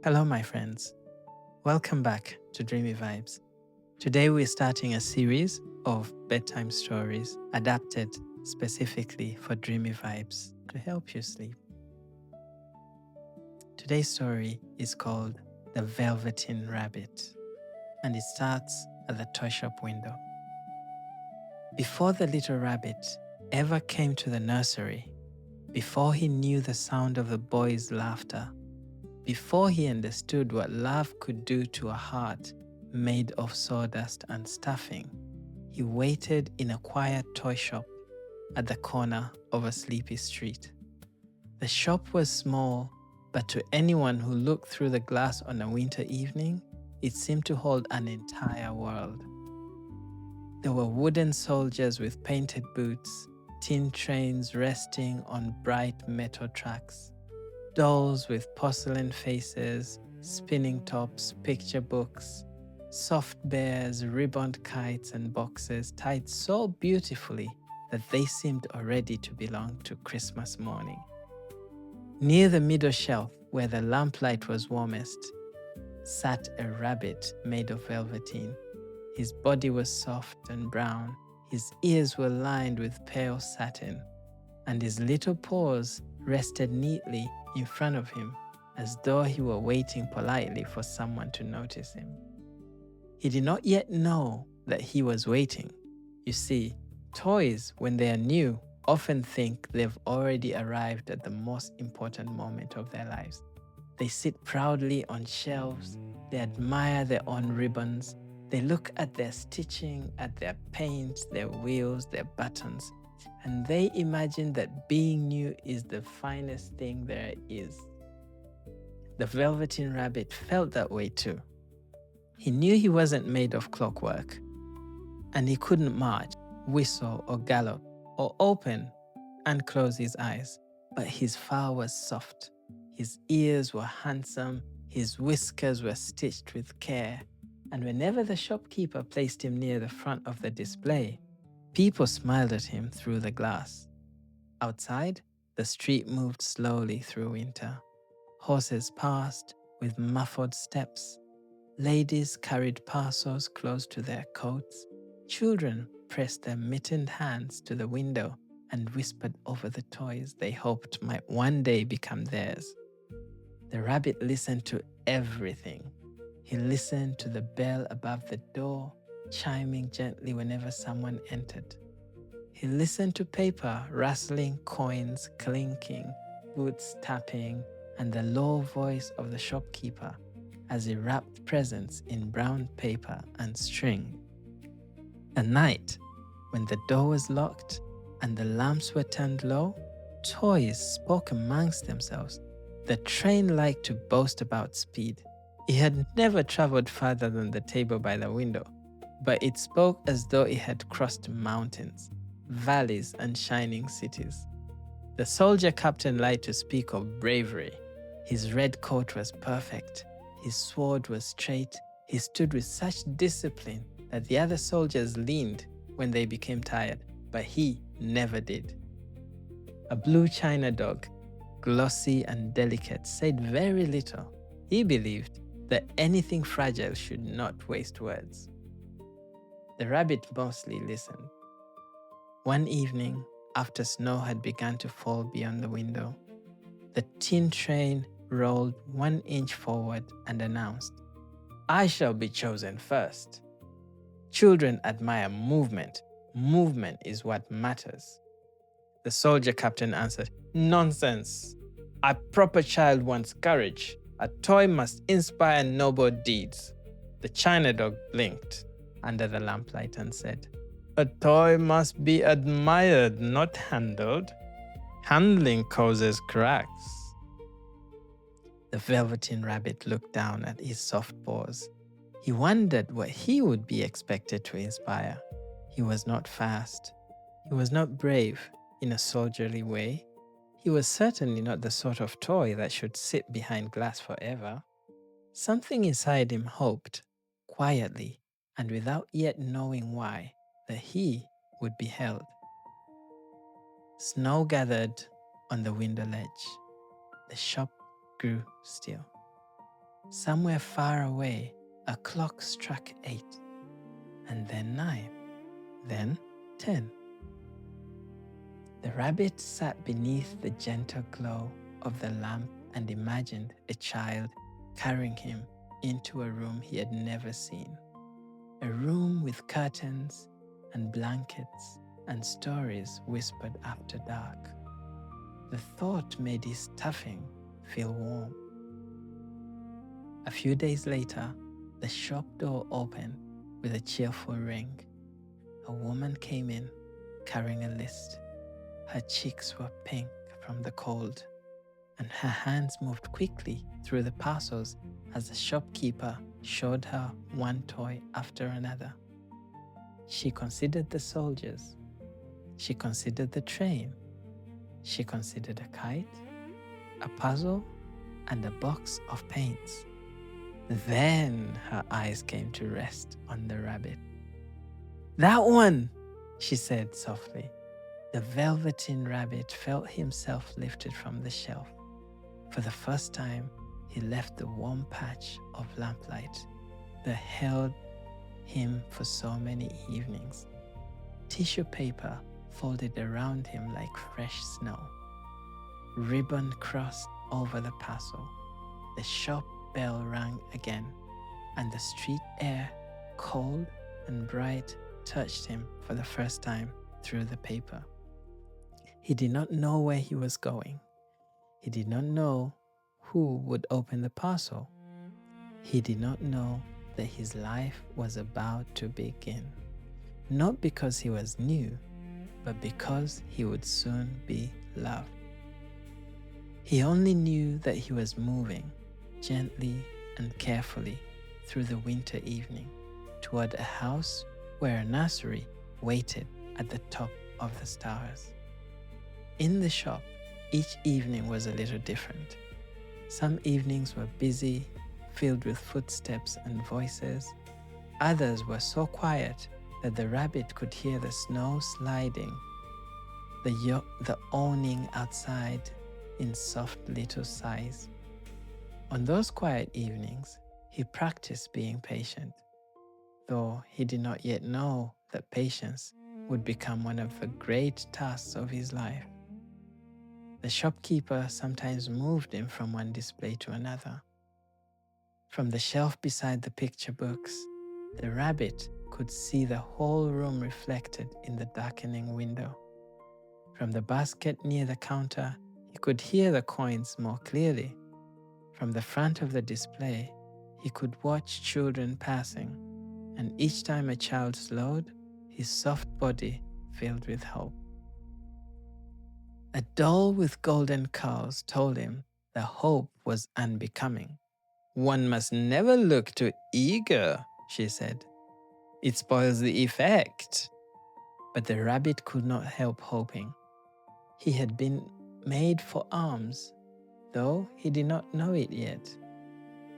Hello, my friends. Welcome back to Dreamy Vibes. Today, we're starting a series of bedtime stories adapted specifically for Dreamy Vibes to help you sleep. Today's story is called The Velveteen Rabbit, and it starts at the toy shop window. Before the little rabbit ever came to the nursery, before he knew the sound of the boys' laughter, before he understood what love could do to a heart made of sawdust and stuffing, he waited in a quiet toy shop at the corner of a sleepy street. The shop was small, but to anyone who looked through the glass on a winter evening, it seemed to hold an entire world. There were wooden soldiers with painted boots, tin trains resting on bright metal tracks, dolls with porcelain faces, spinning tops, picture books, soft bears, ribboned kites, and boxes tied so beautifully that they seemed already to belong to Christmas morning. Near the middle shelf, where the lamplight was warmest, sat a rabbit made of velveteen. His body was soft and brown, his ears were lined with pale satin, and his little paws rested neatly in front of him as though he were waiting politely for someone to notice him. He did not yet know that he was waiting. You see, toys, when they are new, often think they've already arrived at the most important moment of their lives. They sit proudly on shelves, they admire their own ribbons, they look at their stitching, at their paint, their wheels, their buttons, and they imagine that being new is the finest thing there is. The Velveteen Rabbit felt that way too. He knew he wasn't made of clockwork, and he couldn't march, whistle, or gallop, or open and close his eyes, but his fur was soft, his ears were handsome, his whiskers were stitched with care, and whenever the shopkeeper placed him near the front of the display, people smiled at him through the glass. Outside, the street moved slowly through winter. Horses passed with muffled steps. Ladies carried parcels close to their coats. Children pressed their mittened hands to the window and whispered over the toys they hoped might one day become theirs. The rabbit listened to everything. He listened to the bell above the door, chiming gently whenever someone entered. He listened to paper rustling, coins clinking, boots tapping, and the low voice of the shopkeeper as he wrapped presents in brown paper and string. At night, when the door was locked and the lamps were turned low, toys spoke amongst themselves. The train liked to boast about speed. It had never traveled farther than the table by the window, but it spoke as though it had crossed mountains, valleys, and shining cities. The soldier captain liked to speak of bravery. His red coat was perfect. His sword was straight. He stood with such discipline that the other soldiers leaned when they became tired, but he never did. A blue china dog, glossy and delicate, said very little. He believed that anything fragile should not waste words. The rabbit mostly listened. One evening, after snow had begun to fall beyond the window, the tin train rolled 1 inch forward and announced, "I shall be chosen first." Children admire movement. Movement is what matters. The soldier captain answered, "Nonsense. A proper child wants courage. A toy must inspire noble deeds." The china dog blinked under the lamplight and said, "A toy must be admired, not handled. Handling causes cracks." The Velveteen Rabbit looked down at his soft paws. He wondered what he would be expected to inspire. He was not fast. He was not brave in a soldierly way. He was certainly not the sort of toy that should sit behind glass forever. Something inside him hoped, quietly and without yet knowing why, that he would be held. Snow gathered on the window ledge. The shop grew still. Somewhere far away, a clock struck 8, and then 9, then 10. The rabbit sat beneath the gentle glow of the lamp and imagined a child carrying him into a room he had never seen. A room with curtains and blankets and stories whispered after dark. The thought made his stuffing feel warm. A few days later, the shop door opened with a cheerful ring. A woman came in carrying a list. Her cheeks were pink from the cold, and her hands moved quickly through the parcels as the shopkeeper showed her one toy after another. She considered the soldiers. She considered the train. She considered a kite, a puzzle, and a box of paints. Then her eyes came to rest on the rabbit. "That one," she said softly. The Velveteen Rabbit felt himself lifted from the shelf. For the first time, he left the warm patch of lamplight that held him for so many evenings. Tissue paper folded around him like fresh snow. Ribbon crossed over the parcel. The shop bell rang again, and the street air, cold and bright, touched him for the first time through the paper. He did not know where he was going. He did not know who would open the parcel. He did not know that his life was about to begin, not because he was new, but because he would soon be loved. He only knew that he was moving gently and carefully through the winter evening toward a house where a nursery waited at the top of the stars. In the shop, each evening was a little different. Some evenings were busy, filled with footsteps and voices. Others were so quiet that the rabbit could hear the snow sliding, the awning outside in soft little sighs. On those quiet evenings, he practiced being patient, though he did not yet know that patience would become one of the great tasks of his life. The shopkeeper sometimes moved him from one display to another. From the shelf beside the picture books, the rabbit could see the whole room reflected in the darkening window. From the basket near the counter, he could hear the coins more clearly. From the front of the display, he could watch children passing, and each time a child slowed, his soft body filled with hope. A doll with golden curls told him the hope was unbecoming. "One must never look too eager," she said. "It spoils the effect." But the rabbit could not help hoping. He had been made for arms, though he did not know it yet.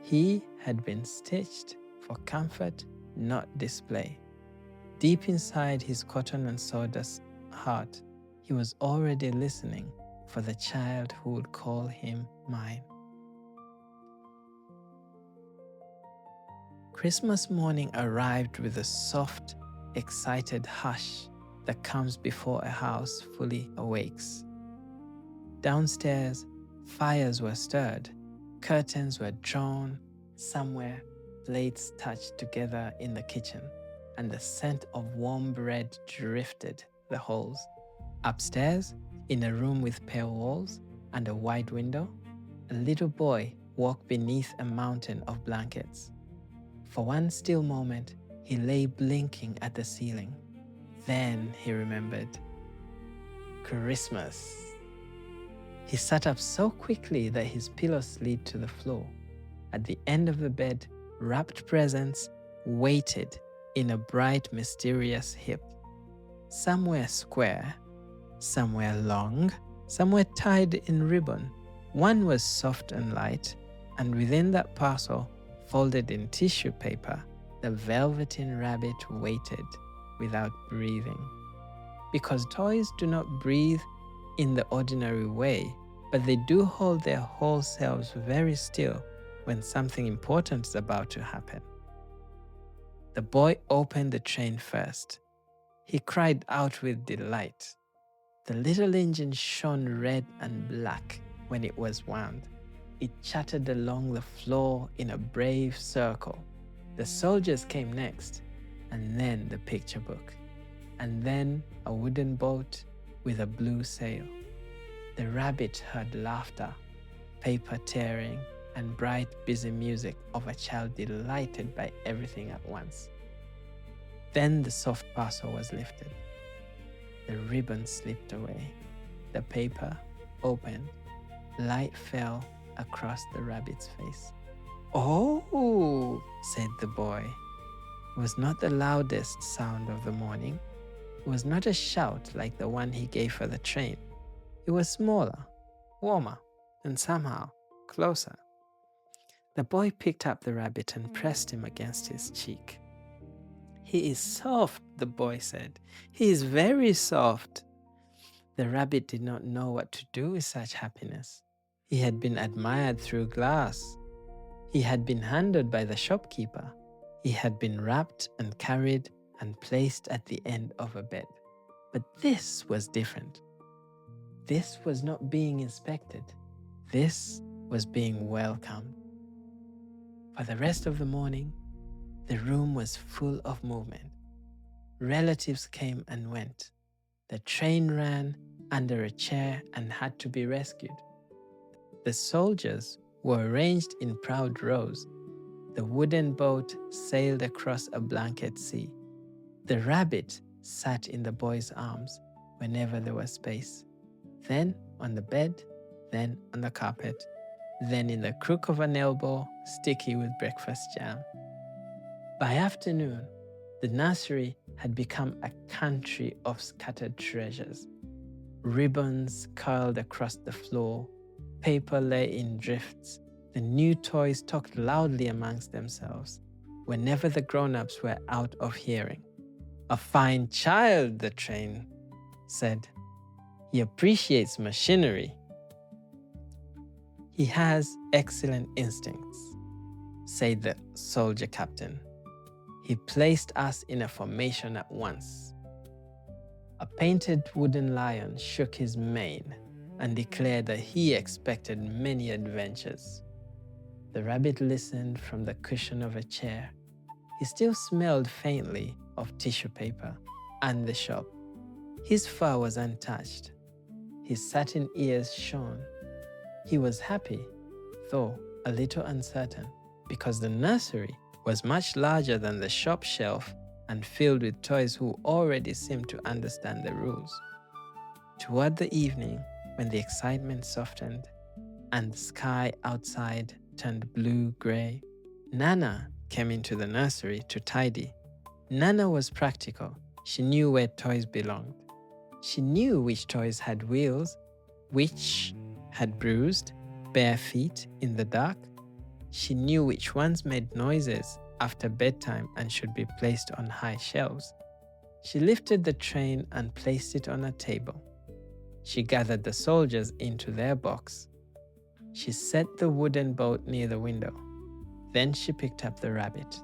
He had been stitched for comfort, not display. Deep inside his cotton and sawdust heart, he was already listening for the child who would call him mine. Christmas morning arrived with a soft, excited hush that comes before a house fully awakes. Downstairs, fires were stirred, curtains were drawn, somewhere plates touched together in the kitchen, and the scent of warm bread drifted the halls. Upstairs, in a room with pale walls and a wide window, a little boy walked beneath a mountain of blankets. For one still moment, he lay blinking at the ceiling. Then he remembered. Christmas. He sat up so quickly that his pillow slid to the floor. At the end of the bed, wrapped presents waited in a bright, mysterious heap. Some were square, some were long, some were tied in ribbon. One was soft and light, and within that parcel, folded in tissue paper, the Velveteen Rabbit waited without breathing. Because toys do not breathe in the ordinary way, but they do hold their whole selves very still when something important is about to happen. The boy opened the train first. He cried out with delight. The little engine shone red and black when it was wound. It chattered along the floor in a brave circle. The soldiers came next, and then the picture book, and then a wooden boat with a blue sail. The rabbit heard laughter, paper tearing, and bright, busy music of a child delighted by everything at once. Then the soft parcel was lifted. The ribbon slipped away. The paper opened. Light fell across the rabbit's face. "Oh," said the boy. It was not the loudest sound of the morning. It was not a shout like the one he gave for the train. It was smaller, warmer, and somehow closer. The boy picked up the rabbit and pressed him against his cheek. "He is soft," the boy said. "He is very soft." The rabbit did not know what to do with such happiness. He had been admired through glass. He had been handled by the shopkeeper. He had been wrapped and carried and placed at the end of a bed. But this was different. This was not being inspected. This was being welcomed. For the rest of the morning, the room was full of movement. Relatives came and went. The train ran under a chair and had to be rescued. The soldiers were arranged in proud rows. The wooden boat sailed across a blanket sea. The rabbit sat in the boy's arms whenever there was space. Then on the bed, then on the carpet, then in the crook of an elbow, sticky with breakfast jam. By afternoon, the nursery had become a country of scattered treasures. Ribbons curled across the floor, paper lay in drifts. The new toys talked loudly amongst themselves whenever the grown-ups were out of hearing. "A fine child," the train said. "He appreciates machinery." "He has excellent instincts," said the soldier captain. "He placed us in a formation at once." A painted wooden lion shook his mane and declared that he expected many adventures. The rabbit listened from the cushion of a chair. He still smelled faintly of tissue paper and the shop. His fur was untouched. His satin ears shone. He was happy, though a little uncertain, because the nursery was much larger than the shop shelf and filled with toys who already seemed to understand the rules. Toward the evening, when the excitement softened and the sky outside turned blue-gray, Nana came into the nursery to tidy. Nana was practical. She knew where toys belonged. She knew which toys had wheels, which had bruised, bare feet in the dark. She knew which ones made noises after bedtime and should be placed on high shelves. She lifted the train and placed it on a table. She gathered the soldiers into their box. She set the wooden boat near the window. Then she picked up the rabbit.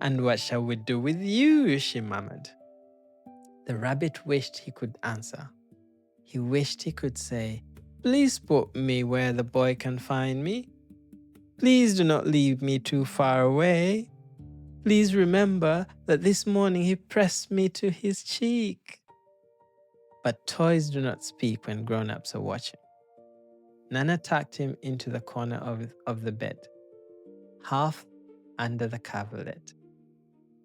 "And what shall we do with you?" she murmured. The rabbit wished he could answer. He wished he could say, "Please put me where the boy can find me. Please do not leave me too far away. Please remember that this morning he pressed me to his cheek." But toys do not speak when grown-ups are watching. Nana tucked him into the corner of the bed, half under the coverlet.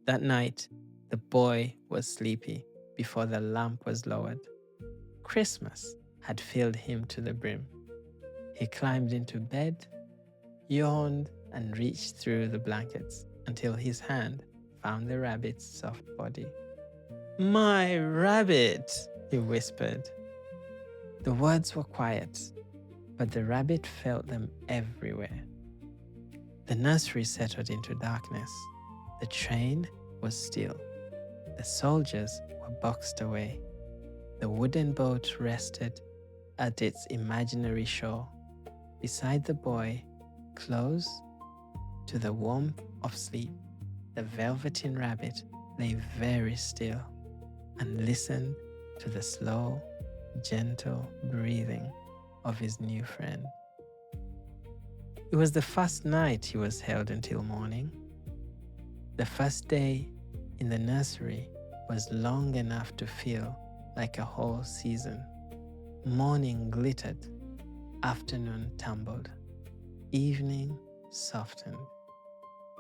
That night, the boy was sleepy before the lamp was lowered. Christmas had filled him to the brim. He climbed into bed, yawned, and reached through the blankets until his hand found the rabbit's soft body. "My rabbit," he whispered. The words were quiet, but the rabbit felt them everywhere. The nursery settled into darkness. The train was still. The soldiers were boxed away. The wooden boat rested at its imaginary shore. Beside the boy, close To the warmth of sleep, the Velveteen Rabbit lay very still and listened to the slow, gentle breathing of his new friend. It was the first night he was held until morning. The first day in the nursery was long enough to feel like a whole season. Morning glittered, afternoon tumbled, evening softened.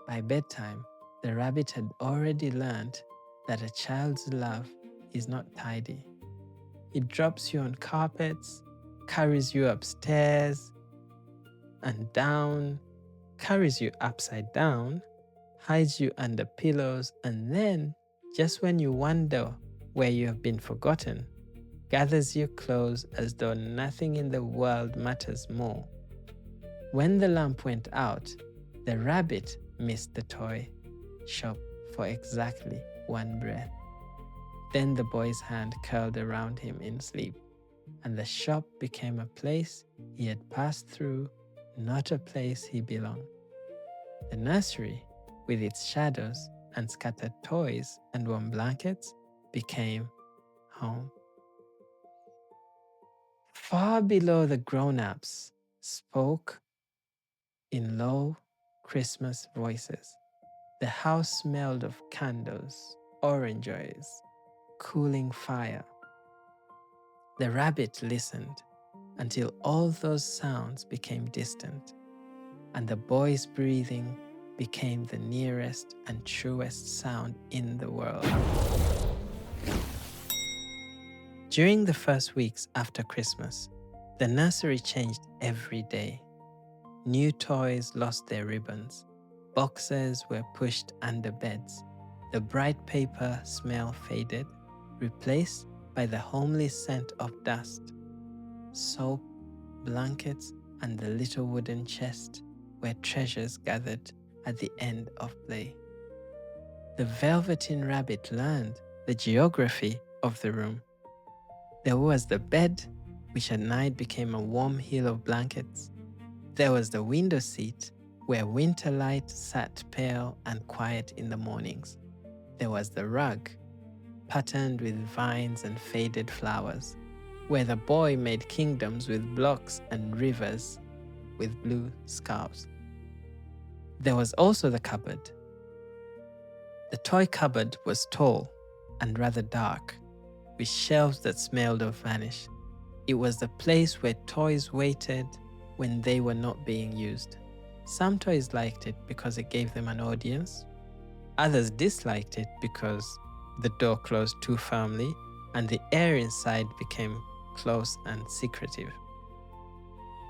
By bedtime, the rabbit had already learned that a child's love is not tidy. It drops you on carpets, carries you upstairs and down, carries you upside down, hides you under pillows, and then, just when you wonder where you have been forgotten, gathers you close as though nothing in the world matters more. When the lamp went out, the rabbit missed the toy shop for exactly one breath. Then the boy's hand curled around him in sleep, and the shop became a place he had passed through, not a place he belonged. The nursery, with its shadows and scattered toys and warm blankets, became home. Far below, the grown-ups spoke in low Christmas voices. The house smelled of candles, oranges, cooling fire. The rabbit listened until all those sounds became distant, and the boy's breathing became the nearest and truest sound in the world. During the first weeks after Christmas, the nursery changed every day. New toys lost their ribbons. Boxes were pushed under beds. The bright paper smell faded, replaced by the homely scent of dust. Soap, blankets, and the little wooden chest where treasures gathered at the end of play. The Velveteen Rabbit learned the geography of the room. There was the bed, which at night became a warm hill of blankets. There was the window seat, where winter light sat pale and quiet in the mornings. There was the rug, patterned with vines and faded flowers, where the boy made kingdoms with blocks and rivers with blue scarves. There was also the cupboard. The toy cupboard was tall and rather dark, with shelves that smelled of vanish. It was the place where toys waited when they were not being used. Some toys liked it because it gave them an audience. Others disliked it because the door closed too firmly and the air inside became close and secretive.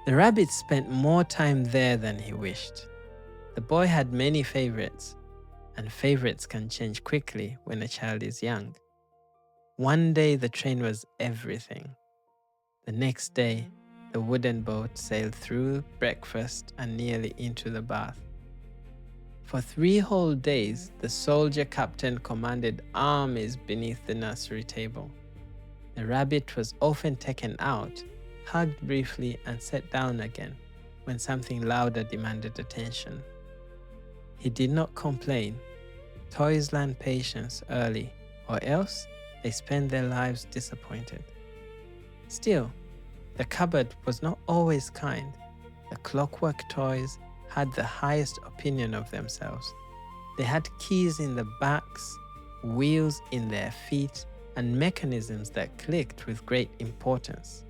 The rabbit spent more time there than he wished. The boy had many favorites, and favorites can change quickly when a child is young. One day the train was everything. The next day, the wooden boat sailed through breakfast and nearly into the bath. For 3 whole days, the soldier captain commanded armies beneath the nursery table. The rabbit was often taken out, hugged briefly, and set down again when something louder demanded attention. He did not complain. Toys learn patience early, or else they spend their lives disappointed. Still, the cupboard was not always kind. The clockwork toys had the highest opinion of themselves. They had keys in the backs, wheels in their feet, and mechanisms that clicked with great importance.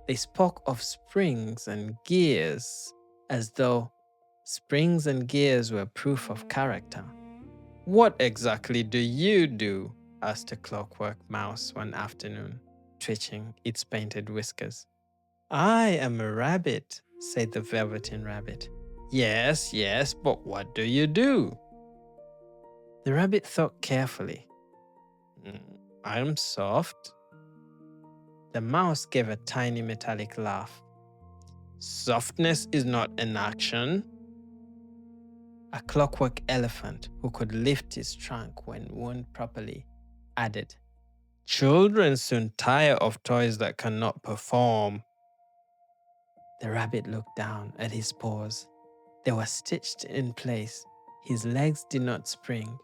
They spoke of springs and gears as though springs and gears were proof of character. "What exactly do you do?" asked a clockwork mouse one afternoon, twitching its painted whiskers. "I am a rabbit," said the Velveteen Rabbit. Yes, but what do you do?" The rabbit thought carefully. "I'm soft." The mouse gave a tiny metallic laugh. "Softness is not an action." A clockwork elephant who could lift his trunk when worn properly added, "Children soon tire of toys that cannot perform." The rabbit looked down at his paws. They were stitched in place. His legs did not spring.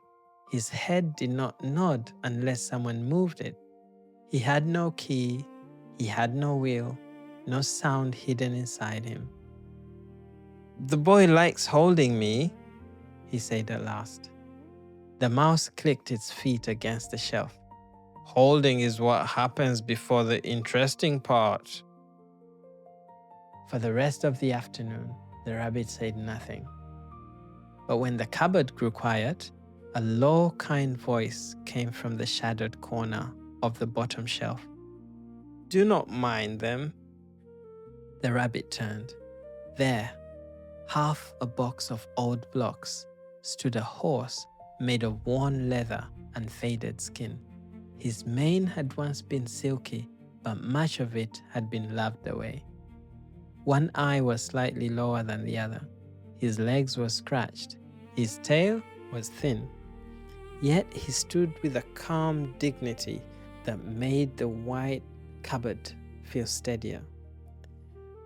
His head did not nod unless someone moved it. He had no key. He had no wheel, no sound hidden inside him. "The boy likes holding me," he said at last. The mouse clicked its feet against the shelf. "Holding is what happens before the interesting part." For the rest of the afternoon, the rabbit said nothing. But when the cupboard grew quiet, a low, kind voice came from the shadowed corner of the bottom shelf. "Do not mind them." The rabbit turned. There, half a box of old blocks, stood a horse made of worn leather and faded skin. His mane had once been silky, but much of it had been loved away. One eye was slightly lower than the other. His legs were scratched. His tail was thin. Yet he stood with a calm dignity that made the white cupboard feel steadier.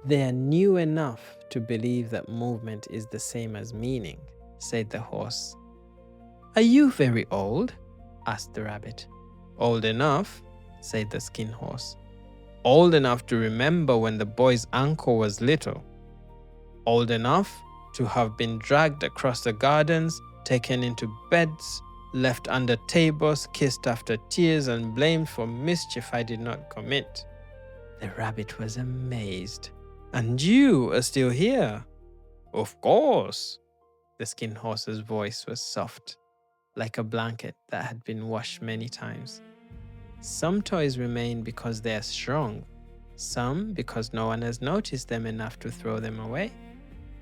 "They are new enough to believe that movement is the same as meaning," said the horse. "Are you very old?" asked the rabbit. "Old enough," said the skin horse. "Old enough to remember when the boy's ankle was little. Old enough to have been dragged across the gardens, taken into beds, left under tables, kissed after tears, and blamed for mischief I did not commit." The rabbit was amazed. "And you are still here?" "Of course." The skin horse's voice was soft, like a blanket that had been washed many times. "Some toys remain because they are strong, some because no one has noticed them enough to throw them away,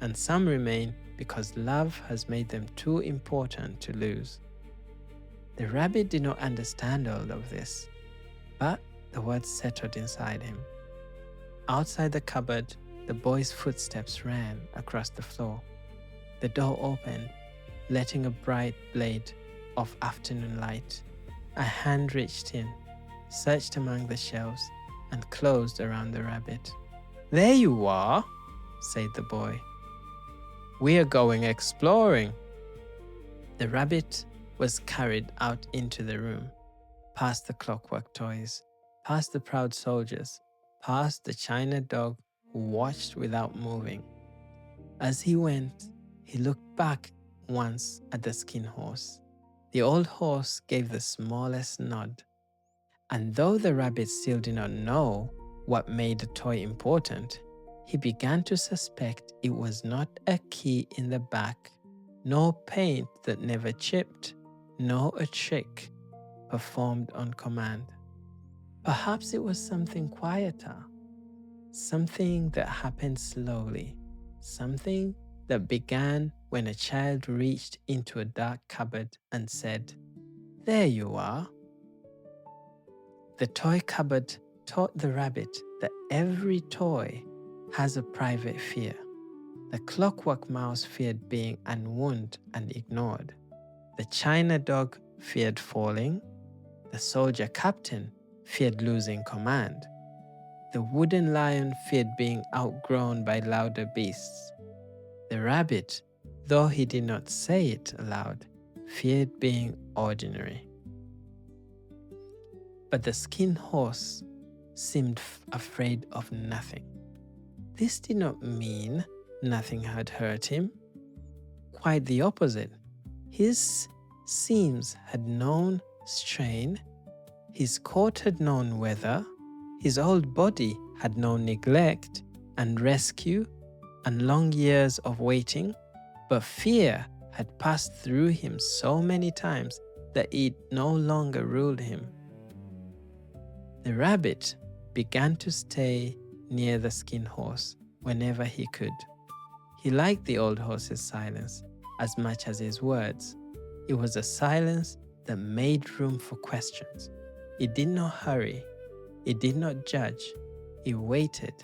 and some remain because love has made them too important to lose." The rabbit did not understand all of this, but the words settled inside him. Outside the cupboard, the boy's footsteps ran across the floor. The door opened, letting a bright blade of afternoon light. A hand reached in, searched among the shelves, and closed around the rabbit. "There you are," said the boy. "We are going exploring." The rabbit was carried out into the room, past the clockwork toys, past the proud soldiers, past the china dog who watched without moving. As he went, he looked back once at the skin horse. The old horse gave the smallest nod, and though the rabbit still did not know what made the toy important, he began to suspect it was not a key in the back, nor paint that never chipped, nor a trick performed on command. Perhaps it was something quieter, something that happened slowly, something that began when a child reached into a dark cupboard and said, "There you are." The toy cupboard taught the rabbit that every toy has a private fear. The clockwork mouse feared being unwound and ignored. The china dog feared falling. The soldier captain feared losing command. The wooden lion feared being outgrown by louder beasts. The rabbit, though he did not say it aloud, feared being ordinary. But the skin horse seemed afraid of nothing. This did not mean nothing had hurt him. Quite the opposite. His seams had known strain, his coat had known weather, his old body had known neglect and rescue and long years of waiting, but fear had passed through him so many times that it no longer ruled him. The rabbit began to stay near the skin horse whenever he could. He liked the old horse's silence as much as his words. It was a silence that made room for questions. It did not hurry. It did not judge. It waited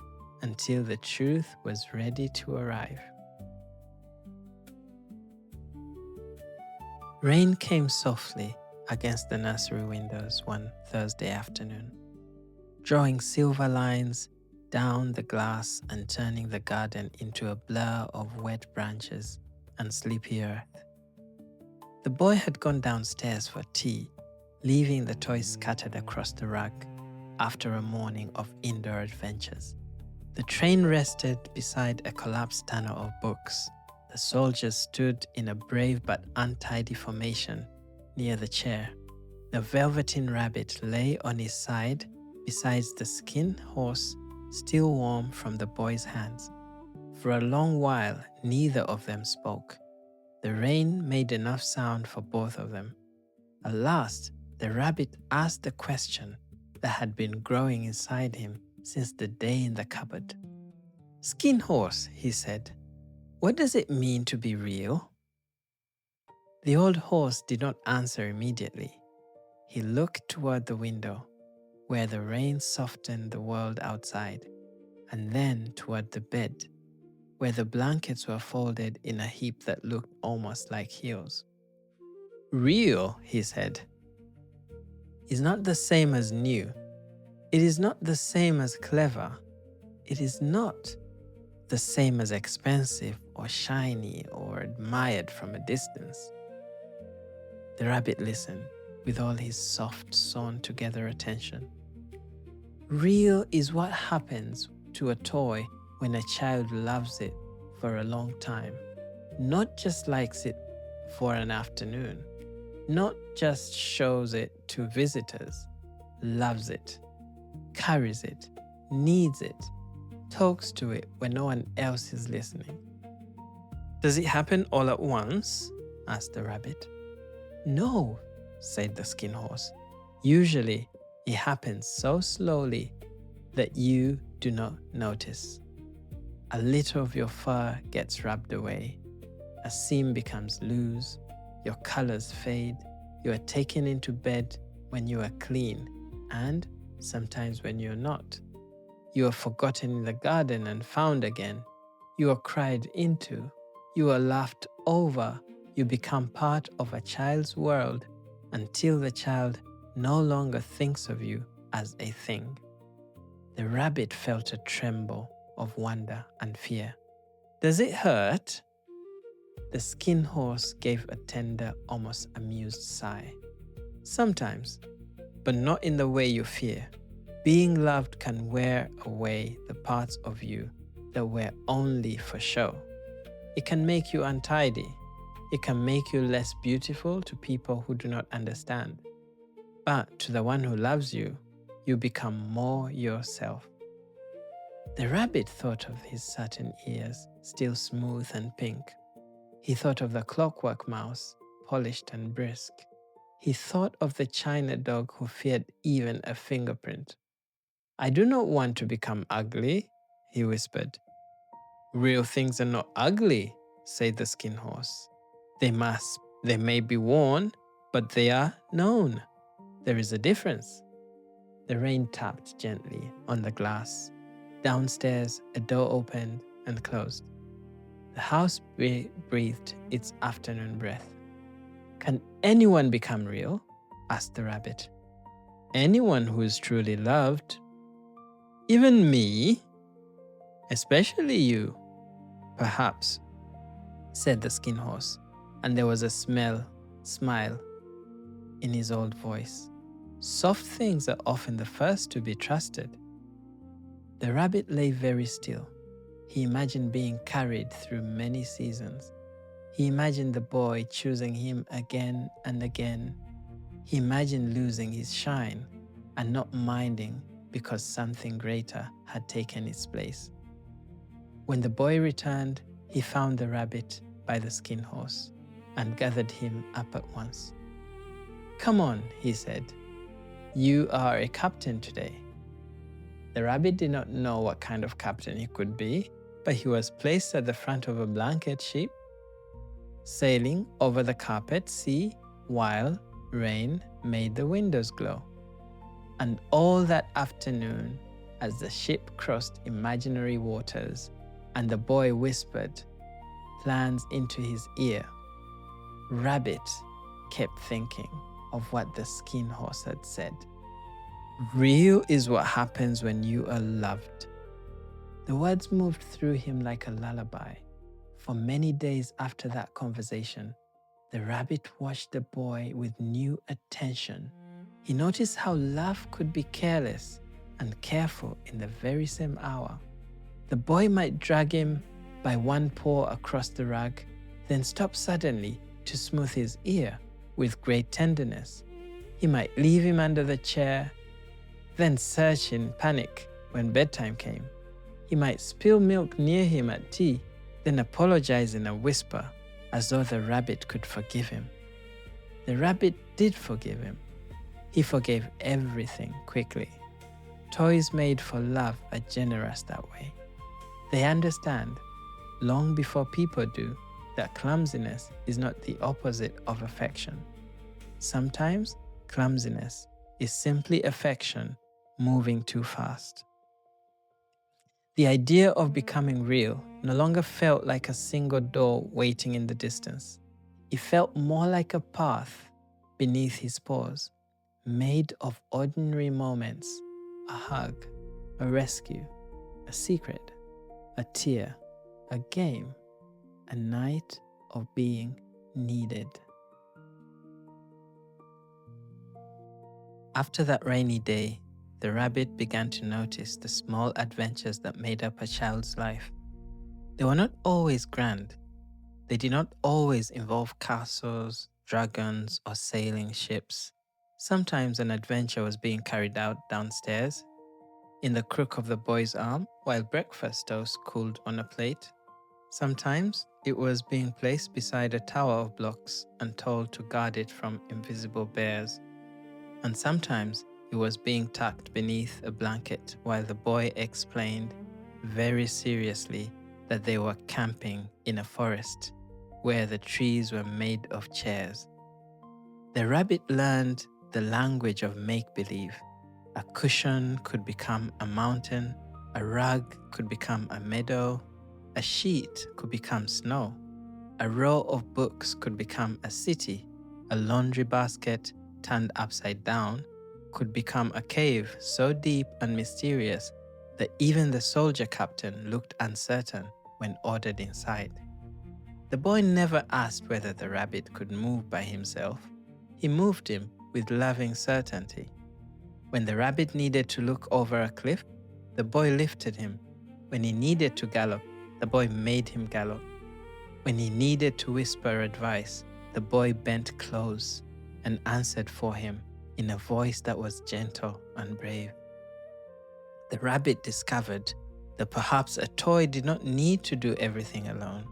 until the truth was ready to arrive. Rain came softly against the nursery windows one Thursday afternoon, drawing silver lines down the glass and turning the garden into a blur of wet branches and sleepy earth. The boy had gone downstairs for tea, leaving the toys scattered across the rug after a morning of indoor adventures. The train rested beside a collapsed tunnel of books. The soldiers stood in a brave but untidy formation near the chair. The Velveteen Rabbit lay on his side beside the skin horse, still warm from the boy's hands. For a long while, neither of them spoke. The rain made enough sound for both of them. At last, the rabbit asked the question that had been growing inside him since the day in the cupboard. "Skin horse," he said, "what does it mean to be real?" The old horse did not answer immediately. He looked toward the window, where the rain softened the world outside, and then toward the bed, where the blankets were folded in a heap that looked almost like heels. "Real," he said, "is not the same as new. It is not the same as clever. It is not the same as expensive or shiny or admired from a distance." The rabbit listened with all his soft, sewn-together attention. Real is what happens to a toy when a child loves it for a long time, not just likes it for an afternoon, not just shows it to visitors, loves it, carries it, needs it, talks to it when no one else is listening. "Does it happen all at once?" asked the rabbit. "No," said the skin horse. "Usually it happens so slowly that you do not notice. A little of your fur gets rubbed away, a seam becomes loose, your colors fade, you are taken into bed when you are clean, and sometimes when you're not. You are forgotten in the garden and found again. You are cried into, you are laughed over, you become part of a child's world until the child no longer thinks of you as a thing." The rabbit felt a tremble of wonder and fear. "Does it hurt?" The skin horse gave a tender, almost amused sigh. "Sometimes, but not in the way you fear. Being loved can wear away the parts of you that were only for show. It can make you untidy. It can make you less beautiful to people who do not understand. But to the one who loves you, you become more yourself." The rabbit thought of his satin ears, still smooth and pink. He thought of the clockwork mouse, polished and brisk. He thought of the china dog who feared even a fingerprint. "I do not want to become ugly," he whispered. "Real things are not ugly," said the skin horse. They may be worn, but they are known. There is a difference." The rain tapped gently on the glass. Downstairs, a door opened and closed. The house breathed its afternoon breath. "Can anyone become real?" asked the rabbit. "Anyone who is truly loved." "Even me?" "Especially you." "Perhaps," said the skin horse, and there was a smile in his old voice. "Soft things are often the first to be trusted." The rabbit lay very still. He imagined being carried through many seasons. He imagined the boy choosing him again and again. He imagined losing his shine and not minding because something greater had taken its place. When the boy returned, he found the rabbit by the skin horse and gathered him up at once. "Come on," he said. "You are a captain today." The rabbit did not know what kind of captain he could be, but he was placed at the front of a blanket ship, sailing over the carpet sea while rain made the windows glow. And all that afternoon, as the ship crossed imaginary waters and the boy whispered plans into his ear, Rabbit kept thinking of what the skin horse had said. Real is what happens when you are loved. The words moved through him like a lullaby. For many days after that conversation, the rabbit watched the boy with new attention. He noticed how love could be careless and careful in the very same hour. The boy might drag him by one paw across the rug, then stop suddenly to smooth his ear with great tenderness. He might leave him under the chair, then search in panic when bedtime came. He might spill milk near him at tea, then apologize in a whisper as though the rabbit could forgive him. The rabbit did forgive him. He forgave everything quickly. Toys made for love are generous that way. They understand, long before people do, that clumsiness is not the opposite of affection. Sometimes clumsiness is simply affection moving too fast. The idea of becoming real no longer felt like a single door waiting in the distance. It felt more like a path beneath his paws, made of ordinary moments, a hug, a rescue, a secret, a tear, a game, a night of being needed. After that rainy day, the rabbit began to notice the small adventures that made up a child's life. They were not always grand. They did not always involve castles, dragons, or sailing ships. Sometimes an adventure was being carried out downstairs, in the crook of the boy's arm, while breakfast toast cooled on a plate. Sometimes it was being placed beside a tower of blocks and told to guard it from invisible bears. And sometimes it was being tucked beneath a blanket while the boy explained very seriously that they were camping in a forest where the trees were made of chairs. The rabbit learned the language of make-believe. A cushion could become a mountain, a rug could become a meadow, a sheet could become snow, a row of books could become a city, a laundry basket turned upside down could become a cave so deep and mysterious that even the soldier captain looked uncertain when ordered inside. The boy never asked whether the rabbit could move by himself. He moved him with loving certainty. When the rabbit needed to look over a cliff, the boy lifted him. When he needed to gallop, the boy made him gallop. When he needed to whisper advice, the boy bent close and answered for him in a voice that was gentle and brave. The rabbit discovered that perhaps a toy did not need to do everything alone.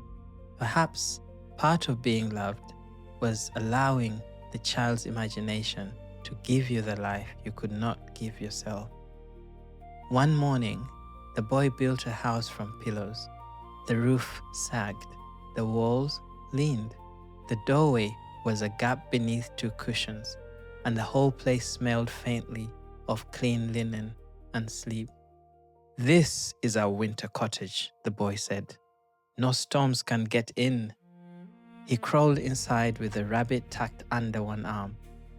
Perhaps part of being loved was allowing the child's imagination to give you the life you could not give yourself. One morning, the boy built a house from pillows. The roof sagged, the walls leaned. The doorway was a gap beneath two cushions, and the whole place smelled faintly of clean linen and sleep. "This is our winter cottage," the boy said. "No storms can get in." He crawled inside with the rabbit tucked under one arm.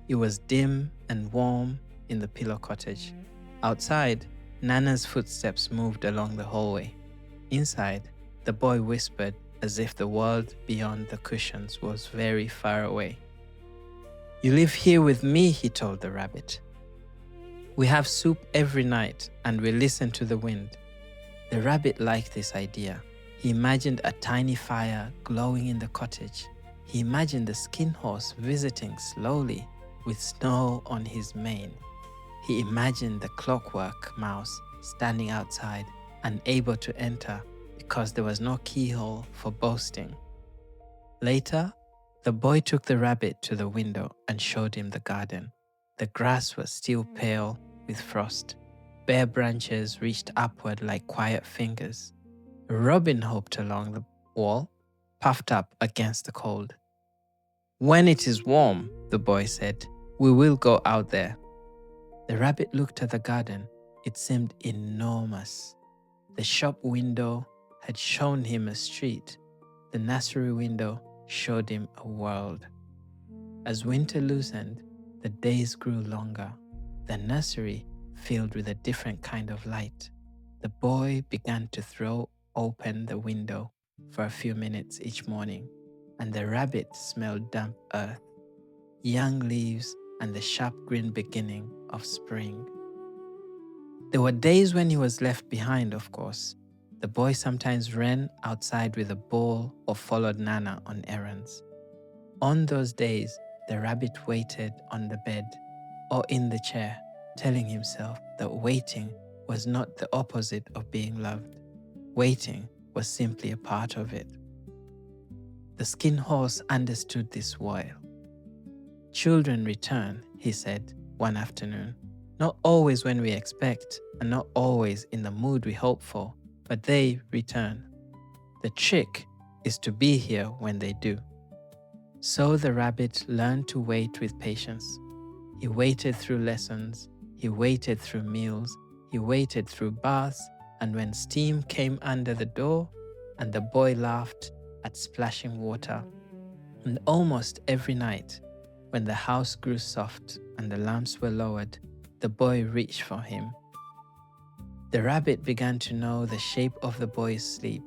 It was dim and warm in the pillow cottage. Outside, Nana's footsteps moved along the hallway. Inside, the boy whispered as if the world beyond the cushions was very far away. "You live here with me," he told the rabbit. "We have soup every night and we listen to the wind." The rabbit liked this idea. He imagined a tiny fire glowing in the cottage. He imagined the skin horse visiting slowly with snow on his mane. He imagined the clockwork mouse standing outside, unable to enter because there was no keyhole for boasting. Later, the boy took the rabbit to the window and showed him the garden. The grass was still pale with frost. Bare branches reached upward like quiet fingers. A robin hopped along the wall, puffed up against the cold. "When it is warm," the boy said, "we will go out there." The rabbit looked at the garden. It seemed enormous. The shop window had shown him a street. The nursery window showed him a world. As winter loosened, the days grew longer. The nursery filled with a different kind of light. The boy began to throw open the window for a few minutes each morning, and the rabbit smelled damp earth, young leaves, and the sharp green beginning of spring. There were days when he was left behind, of course. The boy sometimes ran outside with a ball or followed Nana on errands. On those days, the rabbit waited on the bed or in the chair, telling himself that waiting was not the opposite of being loved. Waiting was simply a part of it. The skin horse understood this well. Children return, he said one afternoon, not always when we expect and not always in the mood we hope for, but they return. The trick is to be here when they do. So the rabbit learned to wait with patience. He waited through lessons, he waited through meals, he waited through baths, and when steam came under the door and the boy laughed at splashing water, and almost every night, when the house grew soft and the lamps were lowered, the boy reached for him. The rabbit began to know the shape of the boy's sleep.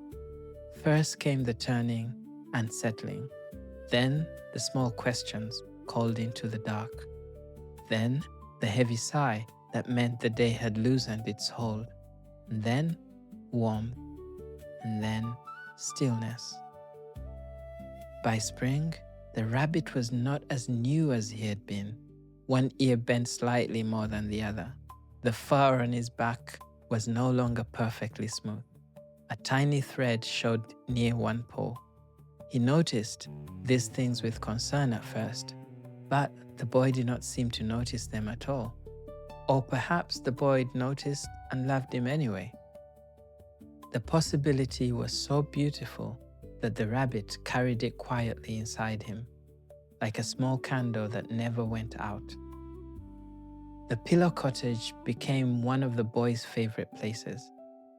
First came the turning and settling. Then the small questions called into the dark. Then the heavy sigh that meant the day had loosened its hold. And then warmth. And then stillness. By spring, the rabbit was not as new as he had been. One ear bent slightly more than the other. The fur on his back was no longer perfectly smooth. A tiny thread showed near one paw. He noticed these things with concern at first, but the boy did not seem to notice them at all. Or perhaps the boy noticed and loved him anyway. The possibility was so beautiful that the rabbit carried it quietly inside him, like a small candle that never went out. The pillow cottage became one of the boy's favorite places.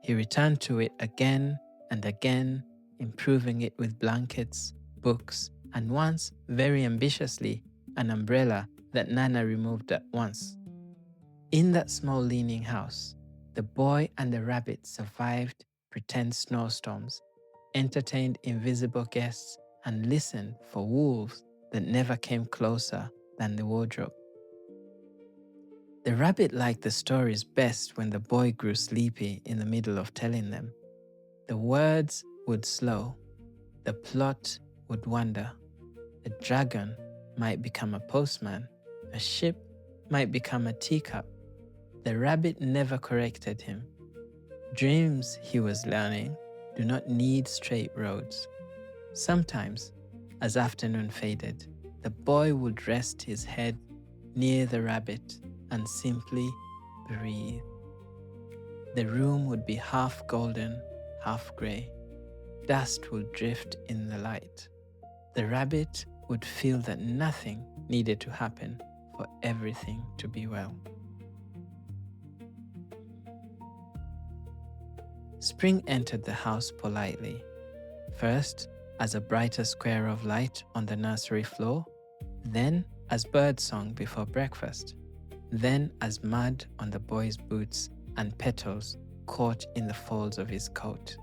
He returned to it again and again, improving it with blankets, books, and once, very ambitiously, an umbrella that Nana removed at once. In that small leaning house, the boy and the rabbit survived pretend snowstorms, entertained invisible guests, and listened for wolves that never came closer than the wardrobe. The rabbit liked the stories best when the boy grew sleepy in the middle of telling them. The words would slow, the plot would wander. A dragon might become a postman, a ship might become a teacup. The rabbit never corrected him. Dreams, he was learning, do not need straight roads. Sometimes, as afternoon faded, the boy would rest his head near the rabbit and simply breathe. The room would be half golden, half grey. Dust would drift in the light. The rabbit would feel that nothing needed to happen for everything to be well. Spring entered the house politely, first as a brighter square of light on the nursery floor, then as birdsong before breakfast, then as mud on the boy's boots and petals caught in the folds of his coat.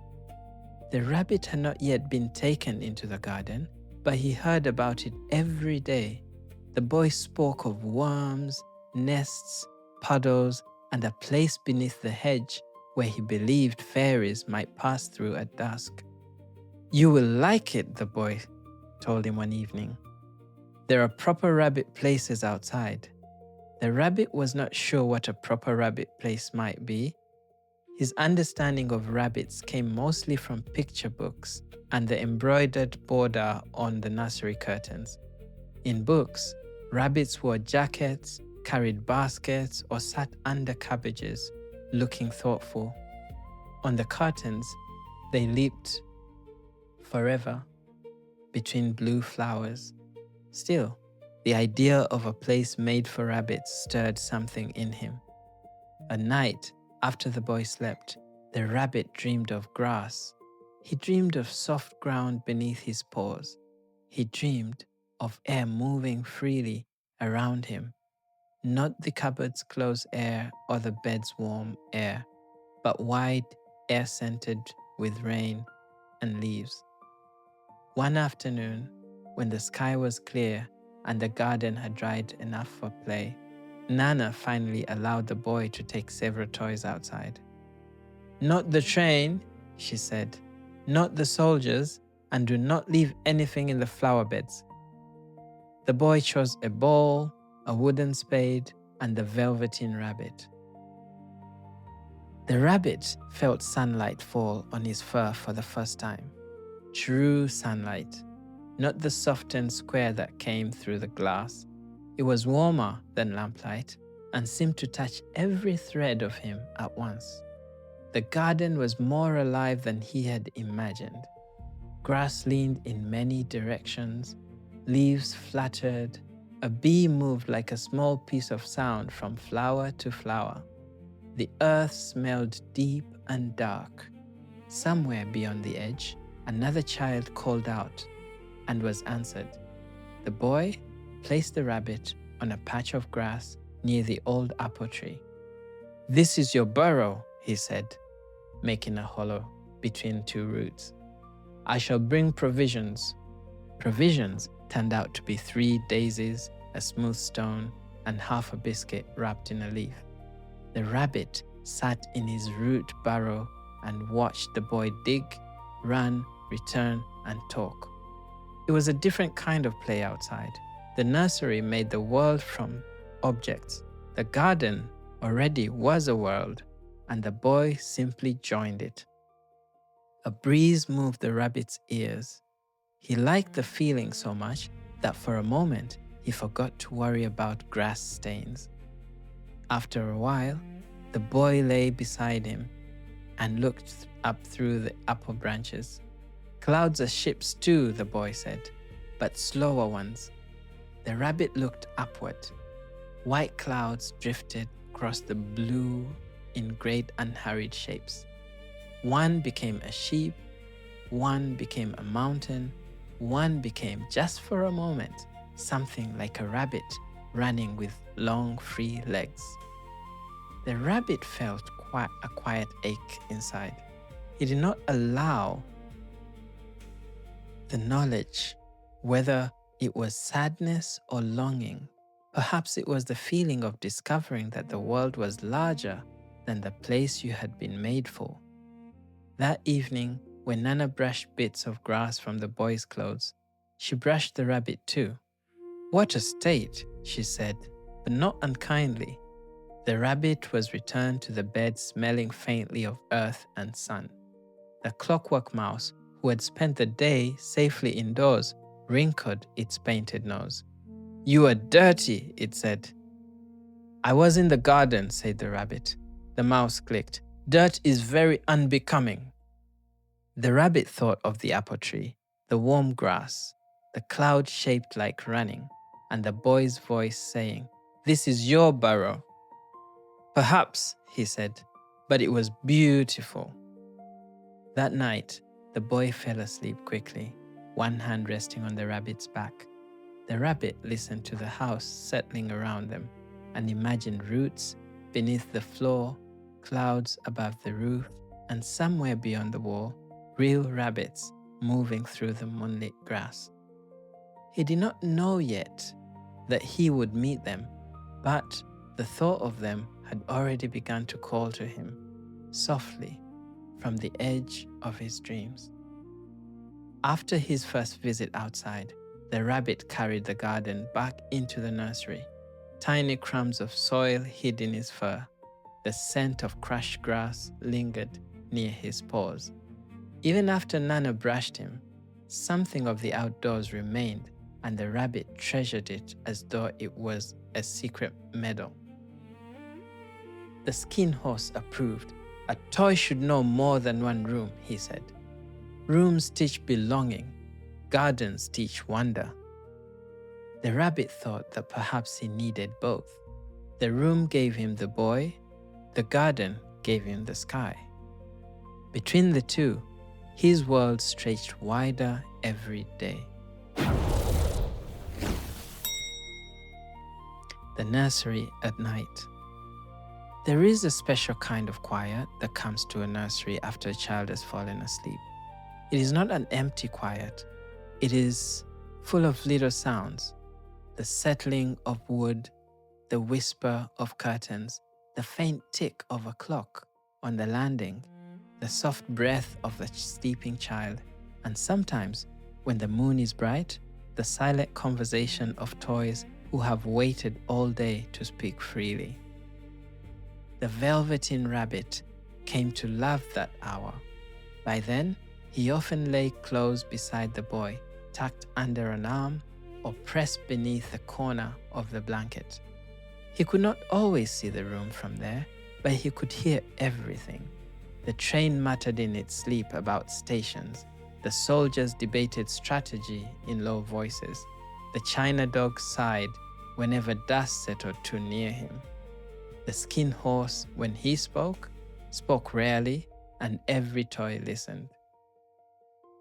The rabbit had not yet been taken into the garden, but he heard about it every day. The boy spoke of worms, nests, puddles, and a place beneath the hedge where he believed fairies might pass through at dusk. "You will like it," the boy told him one evening. "There are proper rabbit places outside." The rabbit was not sure what a proper rabbit place might be. His understanding of rabbits came mostly from picture books and the embroidered border on the nursery curtains. In books, rabbits wore jackets, carried baskets, or sat under cabbages, looking thoughtful. On the curtains, they leaped forever between blue flowers. Still, the idea of a place made for rabbits stirred something in him. At night, after the boy slept, the rabbit dreamed of grass. He dreamed of soft ground beneath his paws. He dreamed of air moving freely around him, not the cupboard's close air or the bed's warm air, but wide, air-scented with rain and leaves. One afternoon, when the sky was clear and the garden had dried enough for play, Nana finally allowed the boy to take several toys outside. "Not the train," she said, "not the soldiers, and do not leave anything in the flower beds." The boy chose a ball, a wooden spade, and the Velveteen Rabbit. The rabbit felt sunlight fall on his fur for the first time. True sunlight, not the softened square that came through the glass. It was warmer than lamplight and seemed to touch every thread of him at once. The garden was more alive than he had imagined. Grass leaned in many directions, leaves fluttered, a bee moved like a small piece of sound from flower to flower. The earth smelled deep and dark. Somewhere beyond the edge, another child called out and was answered. The boy placed the rabbit on a patch of grass near the old apple tree. "This is your burrow," he said, making a hollow between two roots. "I shall bring provisions." Provisions turned out to be 3 daisies, a smooth stone, and half a biscuit wrapped in a leaf. The rabbit sat in his root burrow and watched the boy dig, run, return, and talk. It was a different kind of play outside. The nursery made the world from objects. The garden already was a world, and the boy simply joined it. A breeze moved the rabbit's ears. He liked the feeling so much that for a moment he forgot to worry about grass stains. After a while, the boy lay beside him and looked up through the apple branches. "Clouds are ships too," the boy said, "but slower ones." The rabbit looked upward. White clouds drifted across the blue in great unhurried shapes. One became a sheep, one became a mountain, one became, just for a moment, something like a rabbit running with long, free legs. The rabbit felt a quiet ache inside. He did not allow the knowledge, whether it was sadness or longing. Perhaps it was the feeling of discovering that the world was larger than the place you had been made for. That evening, when Nana brushed bits of grass from the boy's clothes, she brushed the rabbit too. "What a state," she said, but not unkindly. The rabbit was returned to the bed smelling faintly of earth and sun. The clockwork mouse, who had spent the day safely indoors, wrinkled its painted nose. "You are dirty," it said. "I was in the garden," said the rabbit. The mouse clicked. "Dirt is very unbecoming." The rabbit thought of the apple tree, the warm grass, the cloud shaped like running, and the boy's voice saying, "This is your burrow." "Perhaps," he said, "but it was beautiful." That night, the boy fell asleep quickly, one hand resting on the rabbit's back. The rabbit listened to the house settling around them and imagined roots beneath the floor, clouds above the roof, and somewhere beyond the wall, real rabbits moving through the moonlit grass. He did not know yet that he would meet them, but the thought of them had already begun to call to him, softly, from the edge of his dreams. After his first visit outside, the rabbit carried the garden back into the nursery. Tiny crumbs of soil hid in his fur. The scent of crushed grass lingered near his paws. Even after Nana brushed him, something of the outdoors remained, and the rabbit treasured it as though it was a secret medal. The skin horse approved. "A toy should know more than one room," he said. "Rooms teach belonging. Gardens teach wonder." The rabbit thought that perhaps he needed both. The room gave him the boy, the garden gave him the sky. Between the two, his world stretched wider every day. The nursery at night. There is a special kind of quiet that comes to a nursery after a child has fallen asleep. It is not an empty quiet. It is full of little sounds. The settling of wood, the whisper of curtains, the faint tick of a clock on the landing, the soft breath of the sleeping child, and sometimes, when the moon is bright, the silent conversation of toys who have waited all day to speak freely. The Velveteen Rabbit came to love that hour. By then, he often lay close beside the boy, tucked under an arm or pressed beneath the corner of the blanket. He could not always see the room from there, but he could hear everything. The train muttered in its sleep about stations. The soldiers debated strategy in low voices. The china dog sighed whenever dust settled too near him. The skin horse, when he spoke rarely, and every toy listened.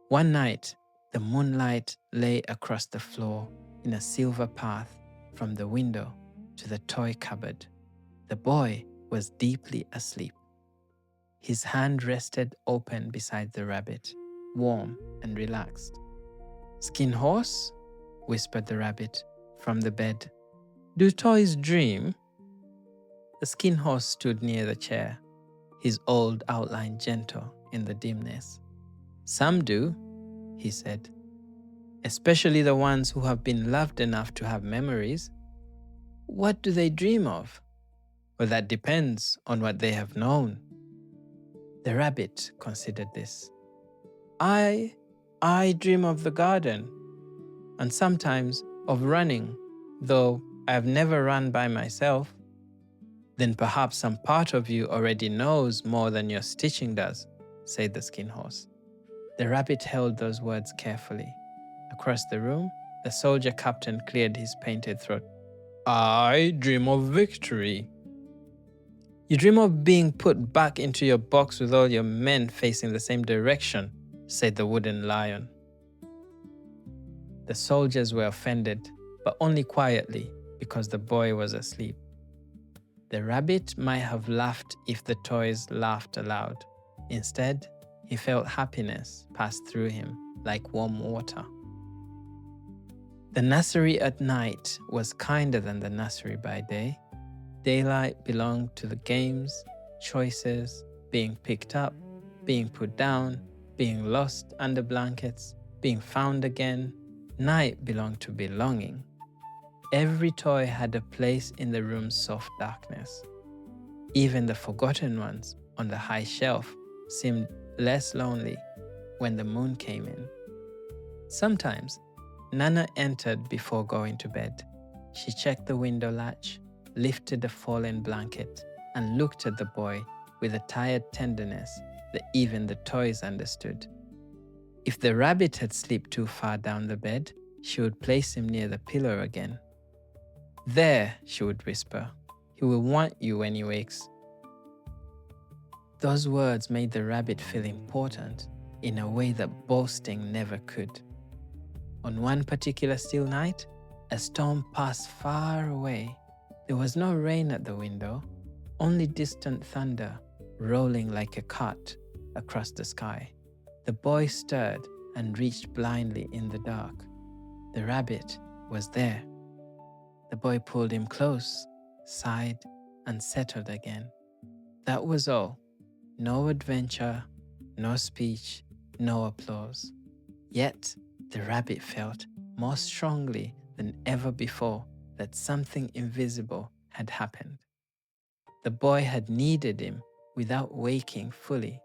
One night, the moonlight lay across the floor in a silver path from the window to the toy cupboard. The boy was deeply asleep. His hand rested open beside the rabbit, warm and relaxed. "Skin horse?" whispered the rabbit from the bed. "Do toys dream?" The skin horse stood near the chair, his old outline gentle in the dimness. "Some do," he said, "especially the ones who have been loved enough to have memories." "What do they dream of?" "Well, that depends on what they have known." The rabbit considered this. I dream of the garden, and sometimes of running, though I have never run by myself." "Then perhaps some part of you already knows more than your stitching does," said the skin horse. The rabbit held those words carefully. Across the room, the soldier captain cleared his painted throat. "I dream of victory." "You dream of being put back into your box with all your men facing the same direction," said the wooden lion. The soldiers were offended, but only quietly, because the boy was asleep. The rabbit might have laughed if the toys laughed aloud. Instead, he felt happiness pass through him like warm water. The nursery at night was kinder than the nursery by day. Daylight belonged to the games, choices, being picked up, being put down, being lost under blankets, being found again. Night belonged to belonging. Every toy had a place in the room's soft darkness. Even the forgotten ones on the high shelf seemed less lonely when the moon came in. Sometimes, Nana entered before going to bed. She checked the window latch, lifted the fallen blanket, and looked at the boy with a tired tenderness that even the toys understood. If the rabbit had slipped too far down the bed, she would place him near the pillow again. "There," she would whisper, "he will want you when he wakes." Those words made the rabbit feel important in a way that boasting never could. On one particular still night, a storm passed far away. There was no rain at the window, only distant thunder rolling like a cart across the sky. The boy stirred and reached blindly in the dark. The rabbit was there. The boy pulled him close, sighed, and settled again. That was all. No adventure, no speech, no applause. Yet the rabbit felt more strongly than ever before that something invisible had happened. The boy had needed him without waking fully.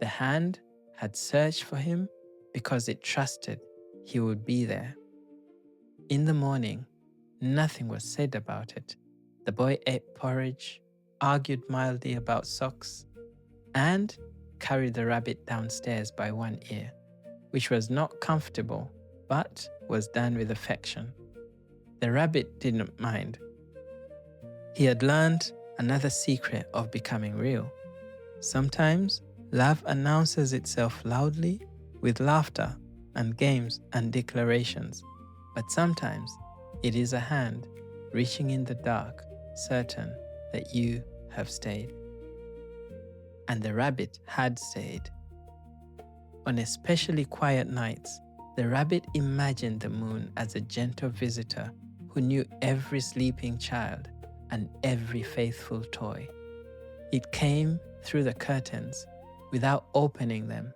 The hand had searched for him because it trusted he would be there. In the morning, nothing was said about it. The boy ate porridge, argued mildly about socks, and carried the rabbit downstairs by one ear, which was not comfortable, but was done with affection. The rabbit didn't mind. He had learned another secret of becoming real. Sometimes love announces itself loudly with laughter and games and declarations, but sometimes it is a hand reaching in the dark, certain that you have stayed. And the rabbit had stayed. On especially quiet nights, the rabbit imagined the moon as a gentle visitor who knew every sleeping child and every faithful toy. It came through the curtains without opening them.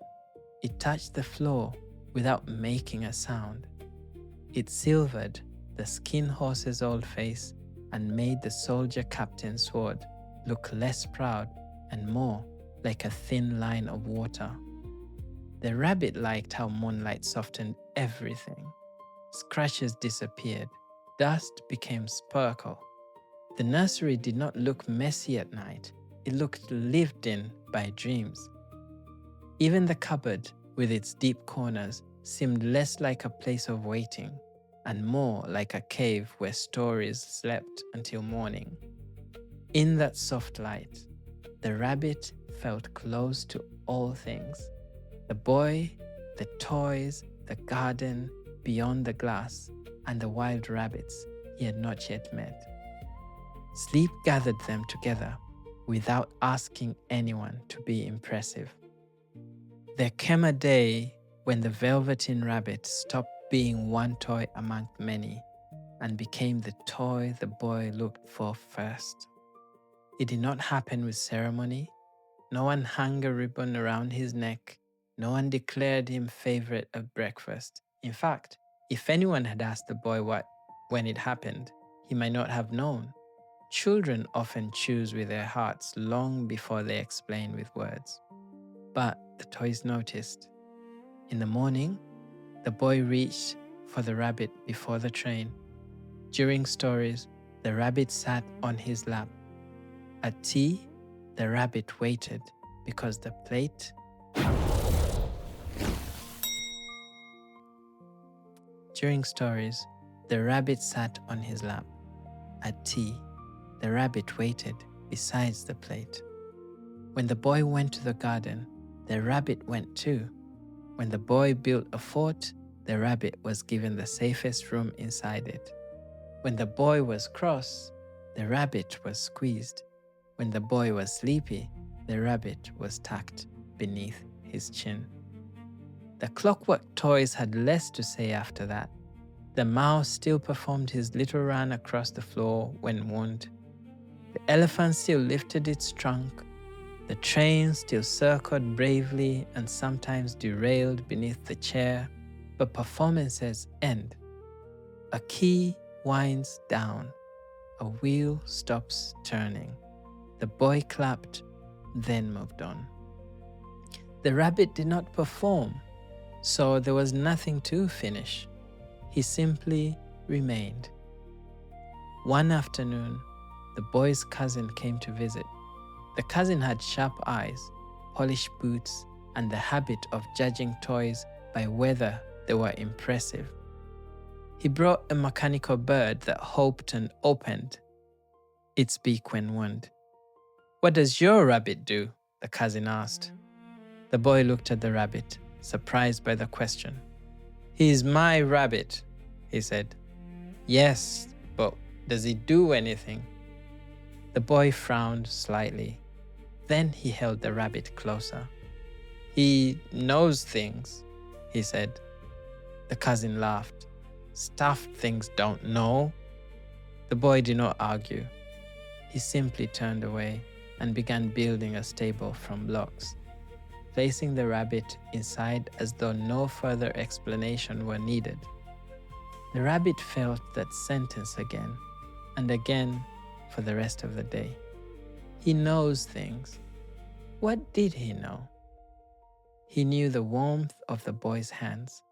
It touched the floor without making a sound. It silvered the skin horse's old face and made the soldier captain's sword look less proud and more like a thin line of water. The rabbit liked how moonlight softened everything. Scratches disappeared. Dust became sparkle. The nursery did not look messy at night. It looked lived in by dreams. Even the cupboard, with its deep corners, seemed less like a place of waiting and more like a cave where stories slept until morning. In that soft light, the rabbit felt close to all things. The boy, the toys, the garden, beyond the glass, and the wild rabbits he had not yet met. Sleep gathered them together without asking anyone to be impressive. There came a day when the Velveteen Rabbit stopped being one toy among many and became the toy the boy looked for first. It did not happen with ceremony. No one hung a ribbon around his neck. No one declared him favorite at breakfast. In fact, if anyone had asked the boy when it happened, he might not have known. Children often choose with their hearts long before they explain with words. But the toys noticed. In the morning, the boy reached for the rabbit before the train. During stories, the rabbit sat on his lap. At tea, the rabbit waited because the plate During stories, the rabbit sat on his lap. At tea, the rabbit waited beside the plate. When the boy went to the garden, the rabbit went too. When the boy built a fort, the rabbit was given the safest room inside it. When the boy was cross, the rabbit was squeezed. When the boy was sleepy, the rabbit was tucked beneath his chin. The clockwork toys had less to say after that. The mouse still performed his little run across the floor when warned. The elephant still lifted its trunk. The train still circled bravely and sometimes derailed beneath the chair, but performances end. A key winds down. A wheel stops turning. The boy clapped, then moved on. The rabbit did not perform, so there was nothing to finish. He simply remained. One afternoon, the boy's cousin came to visit. The cousin had sharp eyes, polished boots, and the habit of judging toys by whether they were impressive. He brought a mechanical bird that hopped and opened its beak when warned. "What does your rabbit do?" the cousin asked. The boy looked at the rabbit, surprised by the question. "He is my rabbit," he said. "Yes, but does he do anything?" The boy frowned slightly. Then he held the rabbit closer. "He knows things," he said. The cousin laughed. "Stuffed things don't know." The boy did not argue. He simply turned away and began building a stable from blocks, placing the rabbit inside as though no further explanation were needed. The rabbit felt that sentence again and again for the rest of the day. He knows things. What did he know? He knew the warmth of the boy's hands.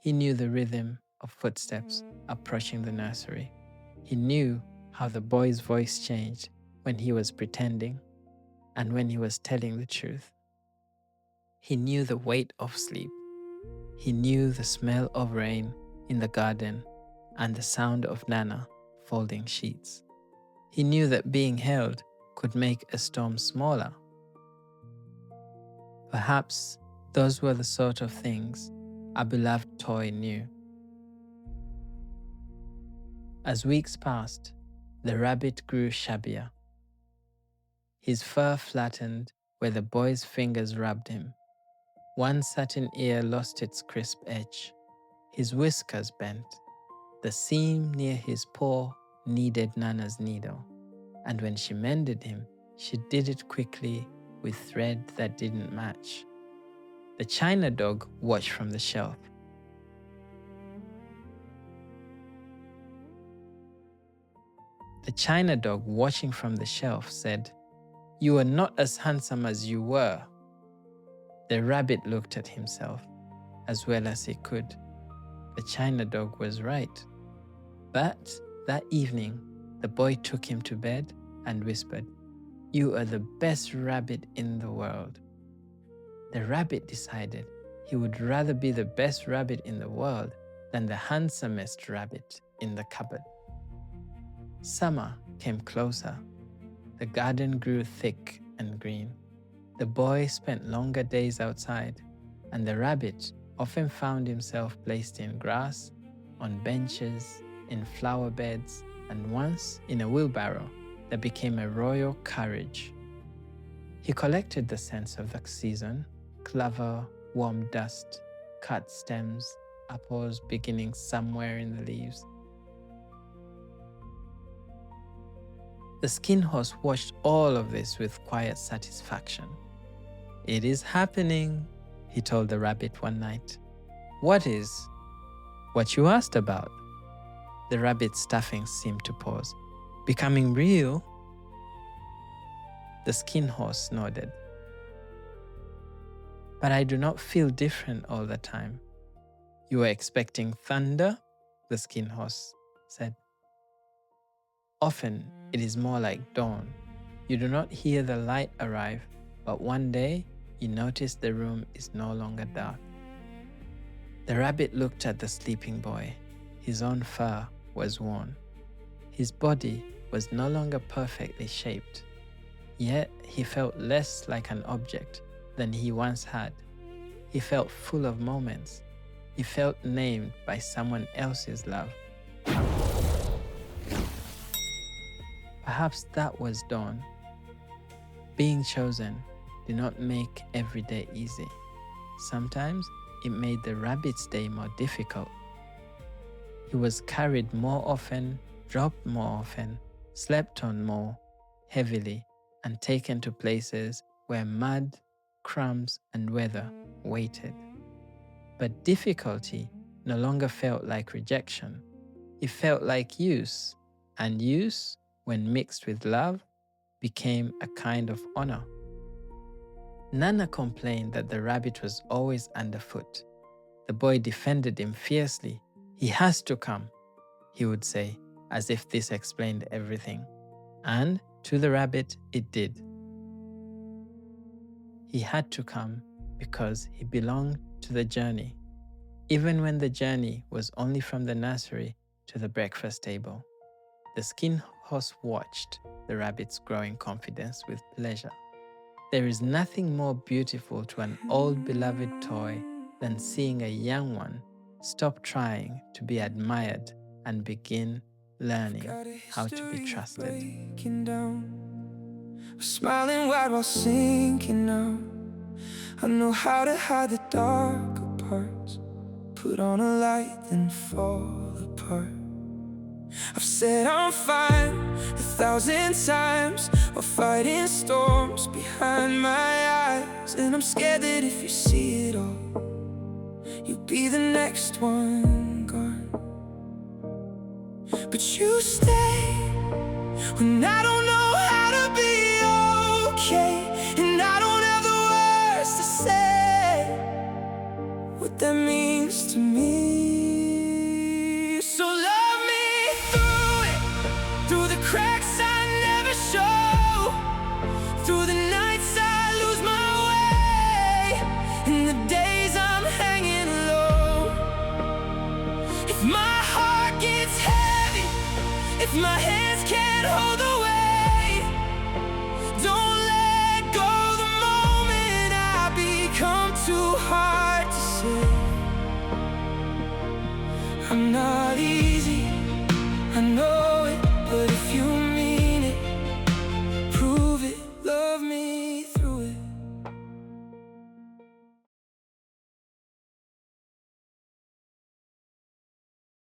He knew the rhythm of footsteps approaching the nursery. He knew how the boy's voice changed when he was pretending and when he was telling the truth. He knew the weight of sleep. He knew the smell of rain in the garden and the sound of Nana folding sheets. He knew that being held could make a storm smaller. Perhaps those were the sort of things a beloved toy knew. As weeks passed, the rabbit grew shabbier. his fur flattened where the boy's fingers rubbed him. One satin ear lost its crisp edge. His whiskers bent. The seam near his paw needed Nana's needle, and when she mended him, she did it quickly with thread that didn't match. The China dog watched from the shelf. The China dog, watching from the shelf, said, "You are not as handsome as you were." The rabbit looked at himself as well as he could. The China dog was right. But that evening, the boy took him to bed and whispered, "You are the best rabbit in the world." The rabbit decided he would rather be the best rabbit in the world than the handsomest rabbit in the cupboard. Summer came closer. The garden grew thick and green. The boy spent longer days outside, and the rabbit often found himself placed in grass, on benches, in flower beds, and once in a wheelbarrow that became a royal carriage. He collected the scents of the season: clover, warm dust, cut stems, apples beginning somewhere in the leaves. The skin horse watched all of this with quiet satisfaction. "It is happening," he told the rabbit one night. "What is?" "What you asked about." The rabbit's stuffing seemed to pause. "Becoming real?" The skin horse nodded. "But I do not feel different all the time." "You are expecting thunder?" the skin horse said. "Often it is more like dawn. You do not hear the light arrive, but one day you notice the room is no longer dark." The rabbit looked at the sleeping boy. His own fur was worn. His body was no longer perfectly shaped. Yet he felt less like an object than he once had. He felt full of moments. He felt named by someone else's love. Perhaps that was dawn. Being chosen did not make every day easy. Sometimes it made the rabbit's day more difficult. He was carried more often, dropped more often, slept on more heavily, and taken to places where mud, crumbs, and weather waited. But difficulty no longer felt like rejection. It felt like use, and use, when mixed with love, became a kind of honor. Nana complained that the rabbit was always underfoot. The boy defended him fiercely. "He has to come," he would say, as if this explained everything. And to the rabbit, it did. He had to come because he belonged to the journey, even when the journey was only from the nursery to the breakfast table. The skin horse watched the rabbit's growing confidence with pleasure. There is nothing more beautiful to an old beloved toy than seeing a young one stop trying to be admired and begin learning how to be trusted. Smiling wide while sinking now. I know how to hide the darker parts. Put on a light, then fall apart. I've said I'm fine 1,000 times while fighting storms behind my eyes. And I'm scared that if you see it all, you'll be the next one gone. But you stay when I don't know how to be okay, and I don't have the words to say what that means to me. So love me through it, through the cracks I never show, through the nights I lose my way, and the days I'm hanging low. If my heart gets heavy, if my hands can't hold the weight, don't let go the moment I become too hard to save. I'm not easy, I know.